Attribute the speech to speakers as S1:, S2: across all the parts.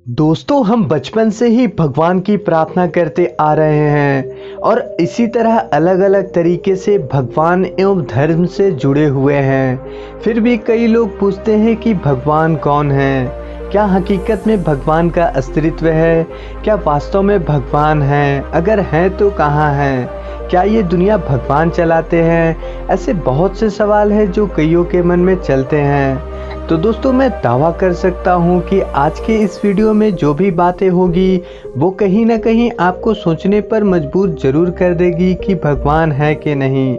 S1: दोस्तों, हम बचपन से ही भगवान की प्रार्थना करते आ रहे हैं और इसी तरह अलग अलग तरीके से भगवान एवं धर्म से जुड़े हुए हैं। फिर भी कई लोग पूछते हैं कि भगवान कौन है? क्या हकीकत में भगवान का अस्तित्व है? क्या वास्तव में भगवान है? अगर हैं तो कहाँ हैं? क्या ये दुनिया भगवान चलाते हैं? ऐसे बहुत से सवाल हैं जो कईयों के मन में चलते हैं। तो दोस्तों, मैं दावा कर सकता हूँ कि आज के इस वीडियो में जो भी बातें होगी वो कहीं ना कहीं आपको सोचने पर मजबूर जरूर कर देगी कि भगवान है कि नहीं।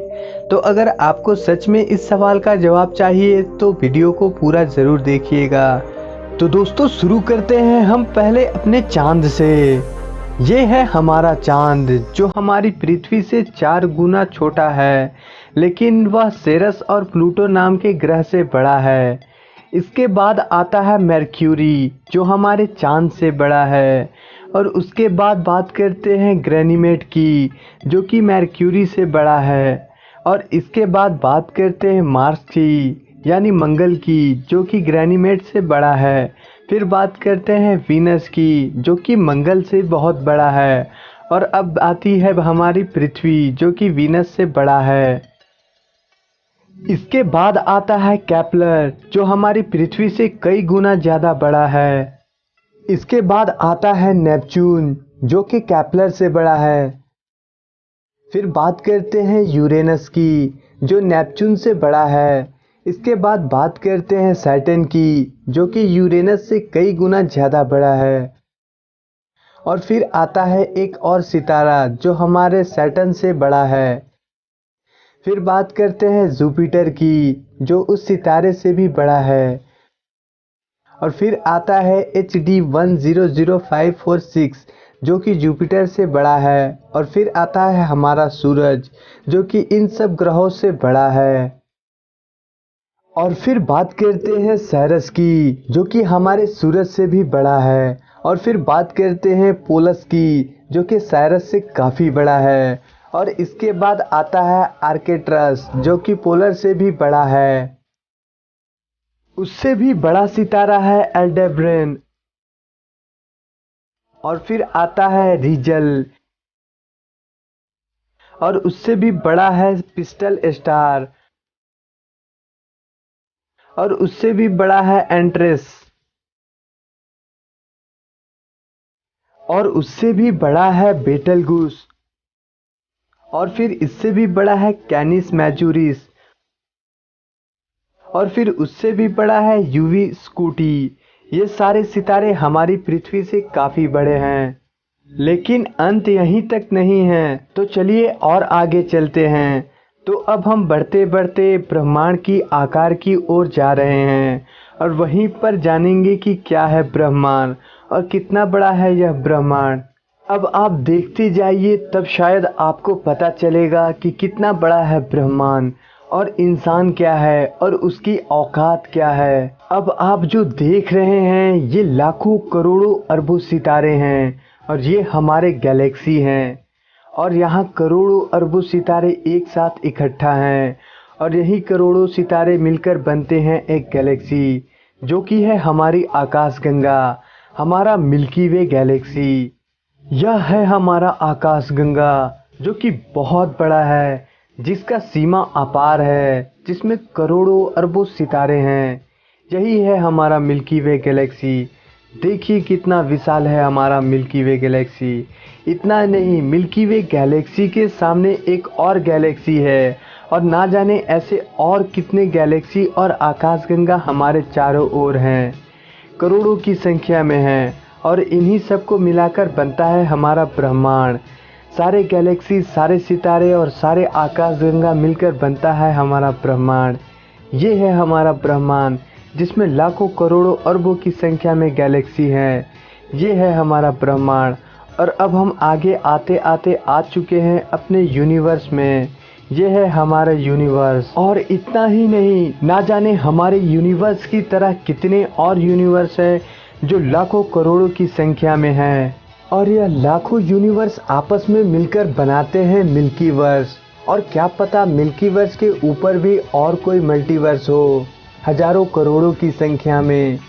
S1: तो अगर आपको सच में इस सवाल का जवाब चाहिए तो वीडियो को पूरा जरूर देखिएगा। तो दोस्तों, शुरू करते हैं हम पहले अपने चांद से। ये है हमारा चांद जो हमारी पृथ्वी से 4 गुना छोटा है, लेकिन वह सेरस और प्लूटो नाम के ग्रह से बड़ा है। इसके बाद आता है मरक्यूरी जो हमारे चांद से बड़ा है, और उसके बाद बात करते हैं गैनीमेड की जो कि मरक्यूरी से बड़ा है, और इसके बाद बात करते हैं मार्स की यानी मंगल की जो कि गैनीमेड से बड़ा है। फिर बात करते हैं वीनस की जो कि मंगल से बहुत बड़ा है, और अब आती है हमारी पृथ्वी जो कि वीनस से बड़ा है। इसके बाद आता है केपलर जो हमारी पृथ्वी से कई गुना ज़्यादा बड़ा है। इसके बाद आता है नेपच्यून जो कि केपलर से बड़ा है। फिर बात करते हैं यूरेनस की जो नेपच्यून से बड़ा है। इसके बाद बात करते हैं सैटर्न की जो कि यूरेनस से कई गुना ज़्यादा बड़ा है। और फिर आता है एक और सितारा जो हमारे सैटर्न से बड़ा है। फिर बात करते हैं जुपिटर की जो उस सितारे से भी बड़ा है। और फिर आता है HD 100546 जो कि जुपिटर से बड़ा है। और फिर आता है हमारा सूरज जो कि इन सब ग्रहों से बड़ा है। और फिर बात करते हैं सेरस की जो कि हमारे सूरज से भी बड़ा है। और फिर बात करते हैं पोलस की जो कि साइरस से काफ़ी बड़ा है। और इसके बाद आता है आर्केट्रस जो कि पोलर से भी बड़ा है। उससे भी बड़ा सितारा है एल्डेब्रेन। और फिर आता है रीजल, और उससे भी बड़ा है पिस्टल स्टार, और उससे भी बड़ा है एंट्रेस, और उससे भी बड़ा है बेटलगूस, और फिर इससे भी बड़ा है कैनिस मैजूरिस, और फिर उससे भी बड़ा है यूवी स्कूटी। ये सारे सितारे हमारी पृथ्वी से काफ़ी बड़े हैं, लेकिन अंत यहीं तक नहीं है। तो चलिए और आगे चलते हैं। तो अब हम बढ़ते बढ़ते ब्रह्मांड की आकार की ओर जा रहे हैं, और वहीं पर जानेंगे कि क्या है ब्रह्मांड और कितना बड़ा है यह ब्रह्मांड। अब आप देखते जाइए, तब शायद आपको पता चलेगा कि कितना बड़ा है ब्रह्मांड, और इंसान क्या है और उसकी औकात क्या है। अब आप जो देख रहे हैं ये लाखों करोड़ों अरबों सितारे हैं, और ये हमारे गैलेक्सी हैं, और यहाँ करोड़ों अरबों सितारे एक साथ इकट्ठा हैं, और यही करोड़ों सितारे मिलकर बनते हैं एक गैलेक्सी जो कि है हमारी आकाशगंगा, हमारा मिल्की वे गैलेक्सी। यह है हमारा आकाशगंगा जो कि बहुत बड़ा है, जिसका सीमा अपार है, जिसमें करोड़ों अरबों सितारे हैं। यही है हमारा मिल्की वे गैलेक्सी। देखिए कितना विशाल है हमारा मिल्की वे गैलेक्सी। इतना नहीं, मिल्की वे गैलेक्सी के सामने एक और गैलेक्सी है, और ना जाने ऐसे और कितने गैलेक्सी और आकाशगंगा हमारे चारों ओर हैं, करोड़ों की संख्या में हैं, और इन्हीं सबको मिलाकर बनता है हमारा ब्रह्मांड। सारे गैलेक्सी, सारे सितारे और सारे आकाशगंगा मिलकर बनता है हमारा ब्रह्मांड। ये है हमारा ब्रह्मांड जिसमें लाखों करोड़ों अरबों की संख्या में गैलेक्सी हैं। ये है हमारा ब्रह्मांड। और अब हम आगे आते आते आ चुके हैं अपने यूनिवर्स में। ये है हमारा यूनिवर्स। और इतना ही नहीं, ना जाने हमारे यूनिवर्स की तरह कितने और यूनिवर्स हैं जो लाखों करोड़ों की संख्या में हैं, और यह लाखों यूनिवर्स आपस में मिलकर बनाते हैं मिल्की वर्स। और क्या पता मिल्की वर्स के ऊपर भी और कोई मल्टीवर्स हो, हजारों करोड़ों की संख्या में।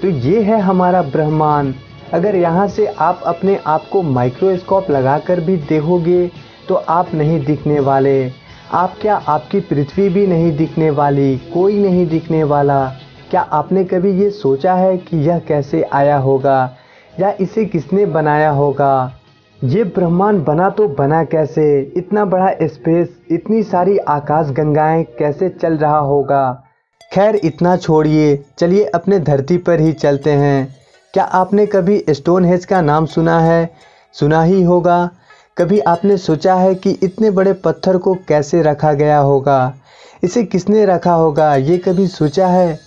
S1: तो ये है हमारा ब्रह्मांड अगर यहाँ से आप अपने आप को माइक्रोस्कोप लगाकर भी देखोगे तो आप नहीं दिखने वाले। आप क्या, आपकी पृथ्वी भी नहीं दिखने वाली, कोई नहीं दिखने वाला। क्या आपने कभी ये सोचा है कि यह कैसे आया होगा या इसे किसने बनाया होगा? ये ब्रह्मांड बना तो बना कैसे? इतना बड़ा स्पेस, इतनी सारी आकाश गंगाएं कैसे चल रहा होगा? खैर इतना छोड़िए, चलिए अपने धरती पर ही चलते हैं। क्या आपने कभी स्टोनहेंज का नाम सुना है? सुना ही होगा। कभी आपने सोचा है कि इतने बड़े पत्थर को कैसे रखा गया होगा? इसे किसने रखा होगा, ये कभी सोचा है?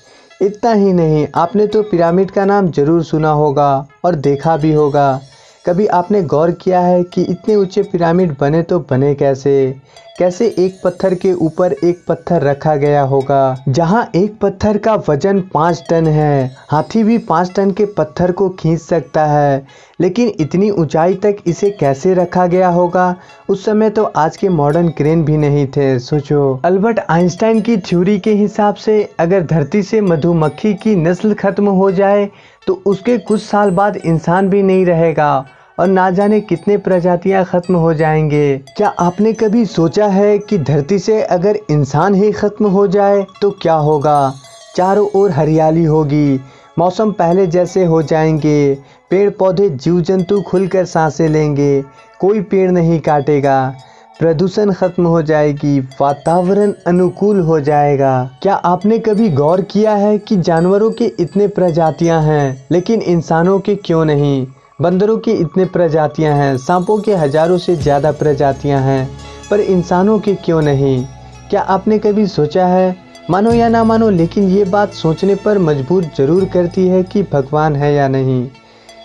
S1: इतना ही नहीं, आपने तो पिरामिड का नाम ज़रूर सुना होगा और देखा भी होगा। कभी आपने गौर किया है कि इतने ऊंचे पिरामिड बने तो बने कैसे? कैसे एक पत्थर के ऊपर एक पत्थर रखा गया होगा? जहां एक पत्थर का वजन 5 टन है, हाथी भी 5 टन के पत्थर को खींच सकता है, लेकिन इतनी ऊंचाई तक इसे कैसे रखा गया होगा? उस समय तो आज के मॉडर्न क्रेन भी नहीं थे, सोचो। अल्बर्ट आइंस्टाइन की थ्योरी के हिसाब से अगर धरती से मधुमक्खी की नस्ल खत्म हो जाए तो उसके कुछ साल बाद इंसान भी नहीं रहेगा और ना जाने कितने प्रजातियां खत्म हो जाएंगे। क्या आपने कभी सोचा है कि धरती से अगर इंसान ही खत्म हो जाए तो क्या होगा? चारों ओर हरियाली होगी, मौसम पहले जैसे हो जाएंगे, पेड़ पौधे जीव जंतु खुलकर सांसें लेंगे, कोई पेड़ नहीं काटेगा, प्रदूषण खत्म हो जाएगी, वातावरण अनुकूल हो जाएगा। क्या आपने कभी गौर किया है कि जानवरों के इतने प्रजातियां हैं लेकिन इंसानों के क्यों नहीं? बंदरों की इतने प्रजातियां हैं, सांपों के हजारों से ज़्यादा प्रजातियां हैं, पर इंसानों की क्यों नहीं? क्या आपने कभी सोचा है? मानो या ना मानो, लेकिन ये बात सोचने पर मजबूर ज़रूर करती है कि भगवान है या नहीं।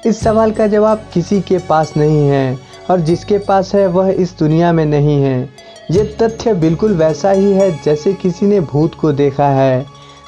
S1: इस सवाल का जवाब किसी के पास नहीं है और जिसके पास है वह इस दुनिया में नहीं है। ये तथ्य बिल्कुल वैसा ही है जैसे किसी ने भूत को देखा है।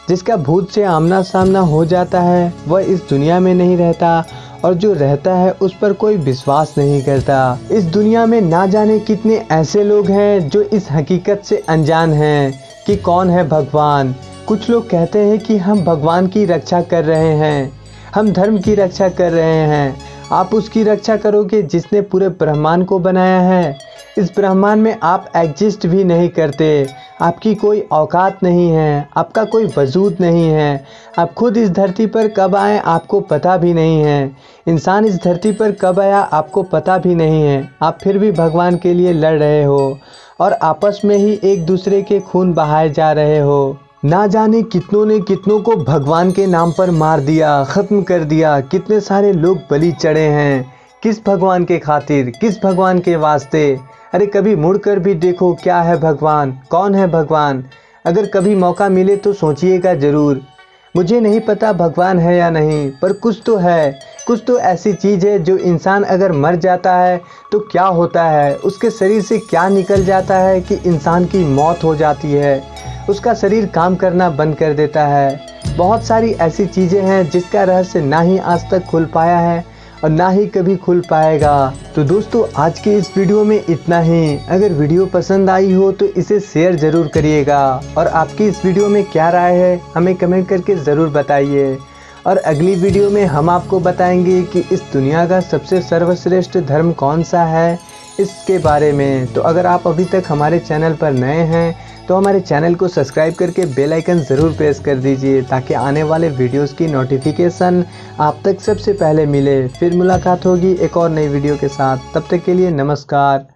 S1: जिसका भूत से आमना सामना हो जाता है वह इस दुनिया में नहीं रहता और जो रहता है उस पर कोई विश्वास नहीं करता। इस दुनिया में ना जाने कितने ऐसे लोग हैं जो इस हकीकत से अनजान हैं कि कौन है भगवान। कुछ लोग कहते हैं कि हम भगवान की रक्षा कर रहे हैं, हम धर्म की रक्षा कर रहे हैं। आप उसकी रक्षा करोगे जिसने पूरे ब्रह्मांड को बनाया है। इस ब्रह्मांड में आप एग्जिस्ट भी नहीं करते, आपकी कोई औकात नहीं है, आपका कोई वजूद नहीं है। आप खुद इस धरती पर कब आए आपको पता भी नहीं है। इंसान इस धरती पर कब आया आपको पता भी नहीं है। आप फिर भी भगवान के लिए लड़ रहे हो और आपस में ही एक दूसरे के खून बहाए जा रहे हो। ना जाने कितनों ने कितनों को भगवान के नाम पर मार दिया, ख़त्म कर दिया। कितने सारे लोग बलि चढ़े हैं, किस भगवान के खातिर, किस भगवान के वास्ते? अरे कभी मुड़कर भी देखो, क्या है भगवान, कौन है भगवान? अगर कभी मौका मिले तो सोचिएगा ज़रूर। मुझे नहीं पता भगवान है या नहीं, पर कुछ तो है, कुछ तो ऐसी चीज़ है जो इंसान अगर मर जाता है तो क्या होता है, उसके शरीर से क्या निकल जाता है कि इंसान की मौत हो जाती है, उसका शरीर काम करना बंद कर देता है। बहुत सारी ऐसी चीज़ें हैं जिसका रहस्य ना ही आज तक खुल पाया है और ना ही कभी खुल पाएगा। तो दोस्तों आज के इस वीडियो में इतना ही। अगर वीडियो पसंद आई हो तो इसे शेयर ज़रूर करिएगा और आपकी इस वीडियो में क्या राय है हमें कमेंट करके ज़रूर बताइए। और अगली वीडियो में हम आपको बताएंगे कि इस दुनिया का सबसे सर्वश्रेष्ठ धर्म कौन सा है, इसके बारे में। तो अगर आप अभी तक हमारे चैनल पर नए हैं तो हमारे चैनल को सब्सक्राइब करके बेल आइकन ज़रूर प्रेस कर दीजिए ताकि आने वाले वीडियोस की नोटिफिकेशन आप तक सबसे पहले मिले। फिर मुलाकात होगी एक और नई वीडियो के साथ, तब तक के लिए नमस्कार।